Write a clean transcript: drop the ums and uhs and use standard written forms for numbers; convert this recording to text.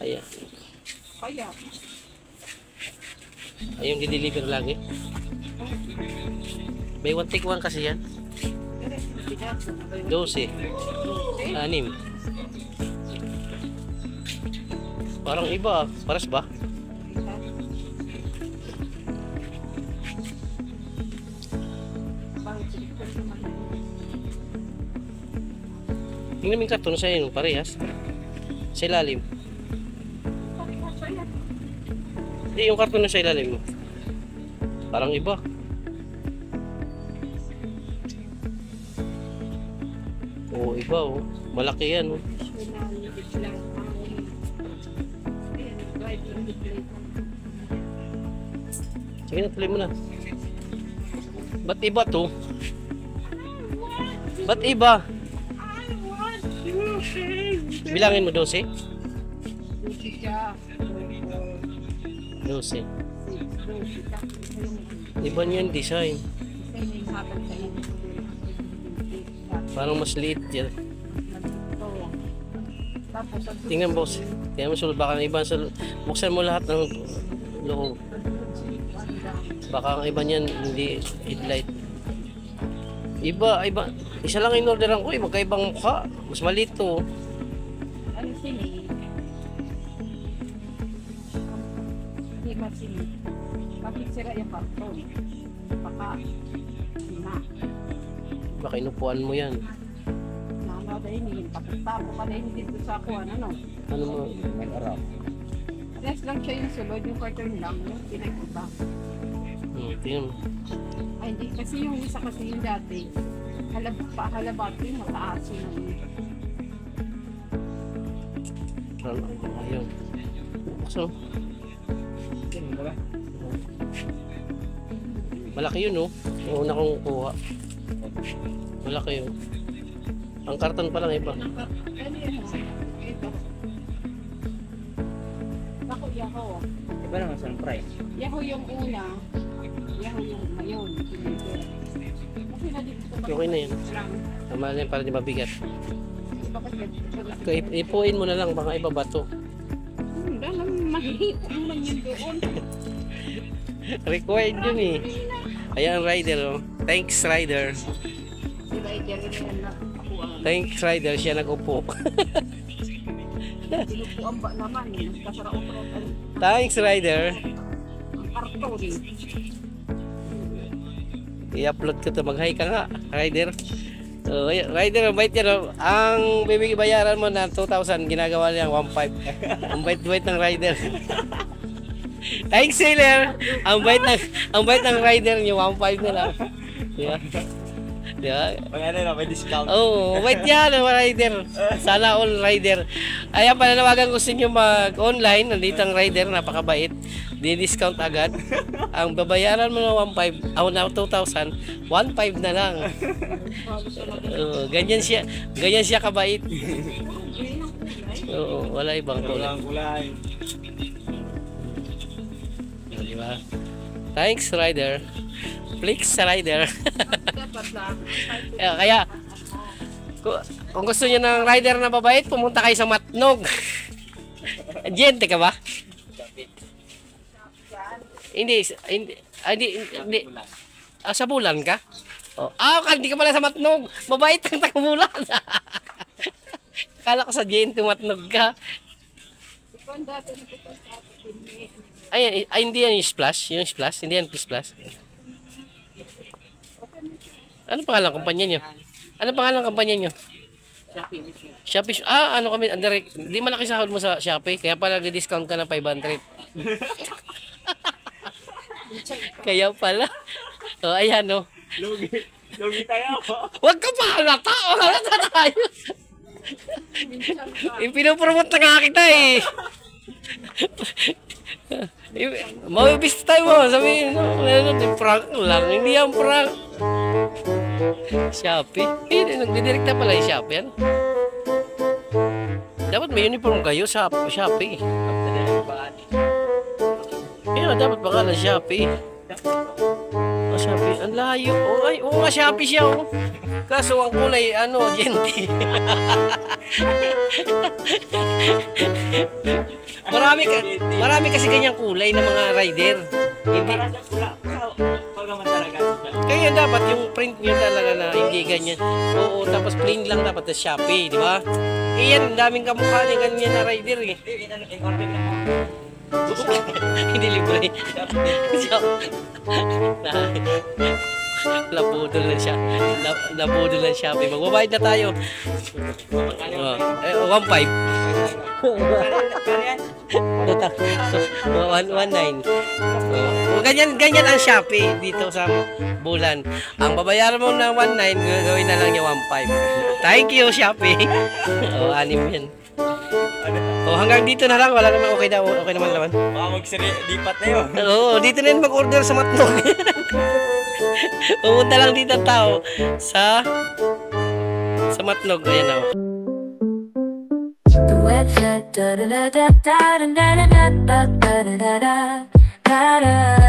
Ayan. Kaya. Ayun, di-deliver lagi. May one take one kasi yan. 12. 6. Parang iba. Paras ba? Tingnan mo yung karton sa inyo, parehas. Sa ilalim. Hindi, yung karton na sa ilalim mo. Parang iba. Oo, iba oh. Malaki yan oh. Sige na, tuloy mo na. Ba't iba to? Ba't iba? Bilangin mo 12? 12. Iba niyan design. Parang mas liit yan. Tingnan boss. Tingnan mo sulod. Baka ang iba buksan mo lahat ng loob. Baka ang iba niyan hindi headlight. Iba. Isa lang in-orderan ko eh. Magkaibang mukha. Mas maliit to. Ano sini? Hindi masini. Bakit sira yung karton? Baka na. Baka inupuan mo yan. Nama dahil hindi. Pakita ko pa dahil dito sa kuwan. Ano? Ano mo? Nag-arap. Rest lang siya yung sulod. Yung karton lang. Yung pinag-iba. Tingnan mo. Ay, hindi. Kasi yung isa kasi yung dati. Halabat ko yung mataaso na yun. Ayun. So, malaki yun oh. Yung una kong kuha. Malaki yun. Ang karton pa lang iba. Ano yan? Ito. Ako, yaho. Iba naman sa price. Yaho yung una. Yaho yung ngayon. Kasi na dito. Okay na yun. Tama na yan para di mabigat. Bakit Ipuin mo na lang. Baka iba ba to? mahihit naman yun doon. Required yun eh. Ayan ang rider oh. Thanks rider. Si Rider yun na ako ang Thanks rider. Siya nag-upo. sinupuan ba naman. Kasara ko pero Thanks rider. ang karton. I-upload ko to. Mag-hi ka nga rider. Rider, ang bait yan oh. Ang bayaran mo na 2,000, ginagawa niya 1,500. Ang bait ng rider. Thanks sailor. Ang bait ng rider niyo 1,500 na lang. Yeah. Yeah. Pag ano na, may discount. Oh, bait yan ang rider. Sana all rider. Ayan, pananawagan ko sa inyo mag-online. Nandito ang rider, napakabait. Di-discount agad. Ang babayaran mo na 1,500, na 2,000, 1,500 na lang. Ganyan siya kabait. Oo, wala ibang kulay. Kulay. Diba? Thanks rider. Flix rider. Dapat lang. Kaya kung gusto niyo ng rider na babait, pumunta kayo sa Matnog. Gente ka ba? Hindi. Sa Bulan ka? Oh. Hindi ka pala sa Matnog. Mabait ang taga-Bulan. Kala ko sa Gente Matnog ka. Ipon dati na ito sa atin. Ay, hindi yan yung splash. Yung splash. Hindi yan splash. Ano pangalan kumpanya nyo? Ano pangalan kumpanya nyo? Shopee. Ano kami? Hindi malaki sahod mo sa Shopee. Kaya pala nag-discount ka ng 500. Kaya pala. O, ayan o. Lugi tayo. Huwag ka pa halata. Halata tayo. Ipinopromote na nga kita eh. Mabibis tayo mo. Sabihin, prank lang. Hindi yan prank. Shopee. Nagdidirekta pala yung Shopee yan. Dapat may uniform kayo sa Shopee. Kaya dapat pangalan Shopee. Shopee. Ang layo. Oo nga Shopee siya. Kaso ang kulay, Gente. marami kasi ganyang kulay ng mga rider. Hindi. Para sa pula. Pag naman talaga. Kaya dapat yung print nyo talaga na hindi ganyan. Oo, tapos plain lang dapat sa Shopee, di ba? Eh yan, daming kamukha niya ganyan na rider eh. In-order lang ako. Hindi libre. Napudol na siya. Napudol na Shopee. Magbabayad na tayo. 1.5. 1.9. Ganyan ang Shopee dito sa Bulan. Ang babayaran mo ng 1.9, gawin na lang yung 1.5. Thank you, Shopee. Anim yan. Hanggang dito na lang. Wala naman. Okay naman naman. Baka magsilipat na yun. Oo, dito na yun mag-order sa Matnog. Pumunta lang dito ang tao sa Matnog. Ayan ako. The wet da da da da da da da da da da da da da da da.